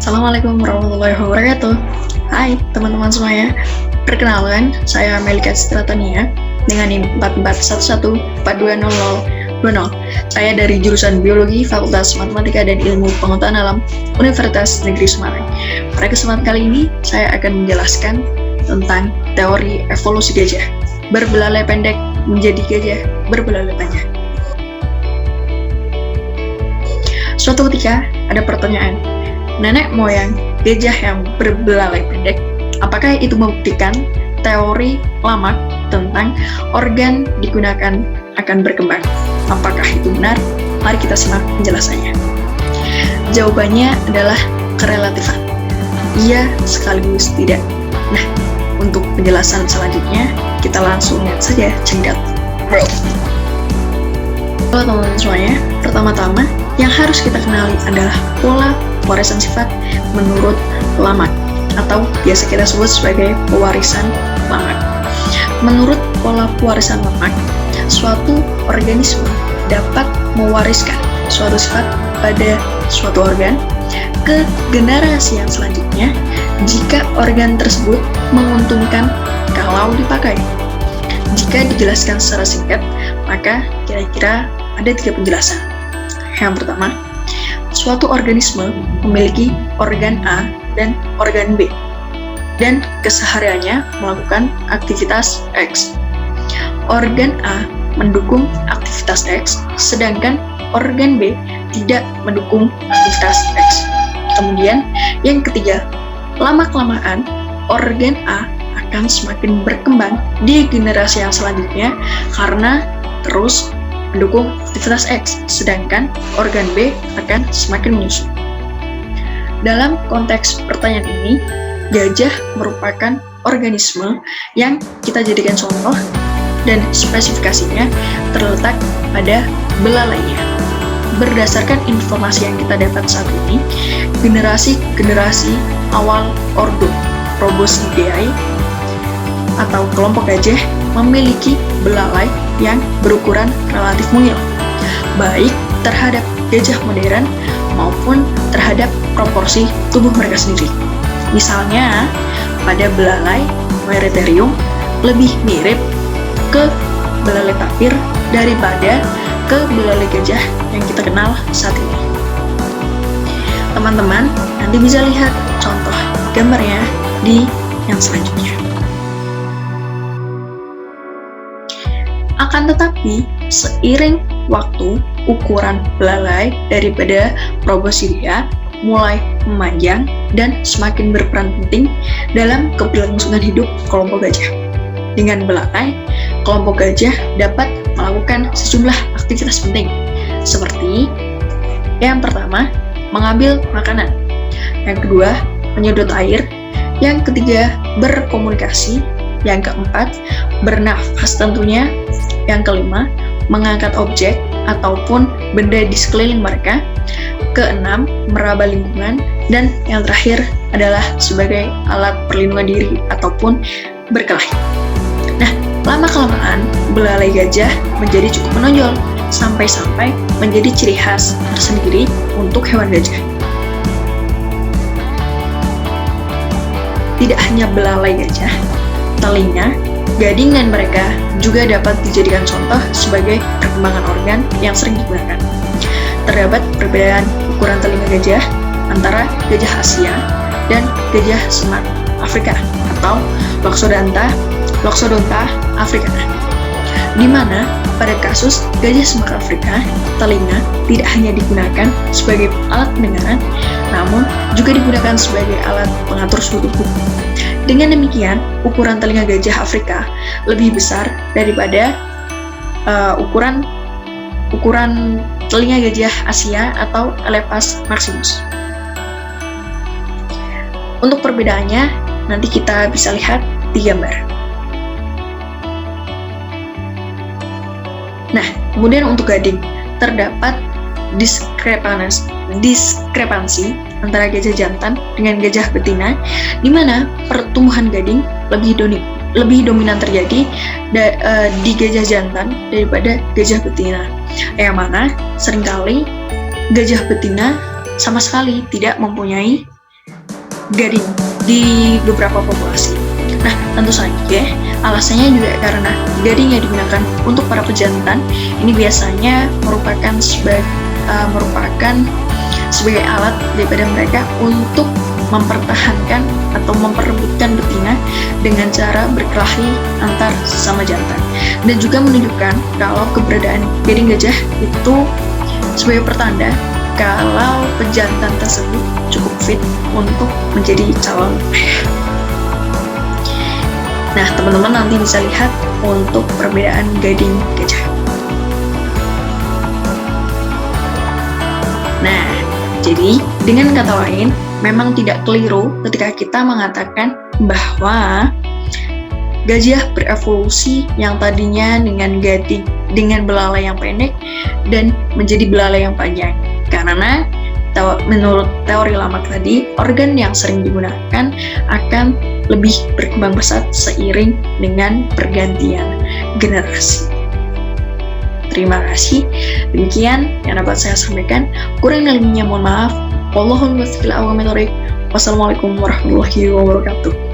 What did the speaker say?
Assalamualaikum warahmatullahi wabarakatuh. Hai teman-teman semuanya. Perkenalkan, saya Melika Stratania dengan NIM 4411420020. Saya dari jurusan Biologi Fakultas Matematika dan Ilmu Pengetahuan Alam Universitas Negeri Semarang. Pada kesempatan kali ini, saya akan menjelaskan tentang teori evolusi gajah. Berbelalai pendek menjadi gajah berbelalai panjang. Suatu ketika ada pertanyaan, nenek moyang gajah yang berbelalai pendek, apakah itu membuktikan teori Lamarck tentang organ digunakan akan berkembang? Apakah itu benar? Mari kita simak penjelasannya. Jawabannya adalah kerelatifan. Iya sekaligus tidak. Nah, untuk penjelasan selanjutnya, kita langsung lihat saja cenggat. Halo teman-teman semuanya, pertama-tama yang harus kita kenali adalah pola pewarisan sifat menurut Lamarck, atau biasa kita sebut sebagai pewarisan Lamarck. Menurut pola pewarisan Lamarck, suatu organisme dapat mewariskan suatu sifat pada suatu organ ke generasi yang selanjutnya jika organ tersebut menguntungkan kalau dipakai. Jika dijelaskan secara singkat, maka kira-kira ada 3 penjelasan. Yang pertama, suatu organisme memiliki organ A dan organ B, dan kesehariannya melakukan aktivitas X. Organ A mendukung aktivitas X, sedangkan organ B tidak mendukung aktivitas X. Kemudian, yang ketiga, lama-kelamaan organ A akan semakin berkembang di generasi yang selanjutnya karena terus mendukung aktivitas X, sedangkan organ B akan semakin menyusut. Dalam konteks pertanyaan ini, gajah merupakan organisme yang kita jadikan contoh dan spesifikasinya terletak pada belalainya. Berdasarkan informasi yang kita dapat saat ini, generasi awal ordo Proboscideae atau kelompok gajah memiliki belalai yang berukuran relatif mungil, baik terhadap gajah modern maupun terhadap proporsi tubuh mereka sendiri. Misalnya, pada belalai Merytherium lebih mirip ke belalai tapir daripada ke belalai gajah yang kita kenal saat ini. Teman-teman nanti bisa lihat contoh gambarnya di yang selanjutnya. Akan tetapi, seiring waktu, ukuran belalai daripada Proboscidea mulai memanjang dan semakin berperan penting dalam keberlangsungan hidup kelompok gajah. Dengan belalai, kelompok gajah dapat melakukan sejumlah aktivitas penting, seperti yang pertama, mengambil makanan, yang kedua, menyedot air, yang ketiga, berkomunikasi, yang keempat, bernafas tentunya, yang kelima, mengangkat objek ataupun benda di sekeliling mereka, keenam, meraba lingkungan, dan yang terakhir adalah sebagai alat perlindungan diri ataupun berkelahi. Nah, lama-kelamaan belalai gajah menjadi cukup menonjol sampai-sampai menjadi ciri khas tersendiri untuk hewan gajah. Tidak hanya belalai gajah, telinga, gading dan mereka juga dapat dijadikan contoh sebagai perkembangan organ yang sering digunakan. Terdapat perbedaan ukuran telinga gajah antara gajah Asia dan gajah semak Afrika atau Loxodonta africana, di mana pada kasus gajah semak Afrika, telinga tidak hanya digunakan sebagai alat pendengaran, namun juga digunakan sebagai alat pengatur suhu tubuh. Dengan demikian, ukuran telinga gajah Afrika lebih besar daripada ukuran telinga gajah Asia atau Elephas maximus. Untuk perbedaannya, nanti kita bisa lihat di gambar. Nah, kemudian untuk gading, terdapat diskrepansi antara gajah jantan dengan gajah betina, di mana pertumbuhan gading lebih dominan terjadi di gajah jantan daripada gajah betina, yang mana seringkali gajah betina sama sekali tidak mempunyai gading di beberapa populasi. Nah, tentu saja alasannya juga karena gading yang digunakan untuk para pejantan ini biasanya merupakan sebagai alat daripada mereka untuk mempertahankan atau memperebutkan betina dengan cara berkelahi antar sesama jantan, dan juga menunjukkan kalau keberadaan gading gajah itu sebagai pertanda kalau pejantan tersebut cukup fit untuk menjadi calon ayah. Nah, teman-teman nanti bisa lihat untuk perbedaan gading gajah. Nah, jadi dengan kata lain, memang tidak keliru ketika kita mengatakan bahwa gajah berevolusi yang tadinya dengan belalai yang pendek dan menjadi belalai yang panjang. Karena menurut teori Lamarck tadi, organ yang sering digunakan akan lebih berkembang pesat seiring dengan pergantian generasi. Terima kasih. Demikian yang dapat saya sampaikan. Kurang lebihnya mohon maaf. Wassalamualaikum warahmatullahi wabarakatuh.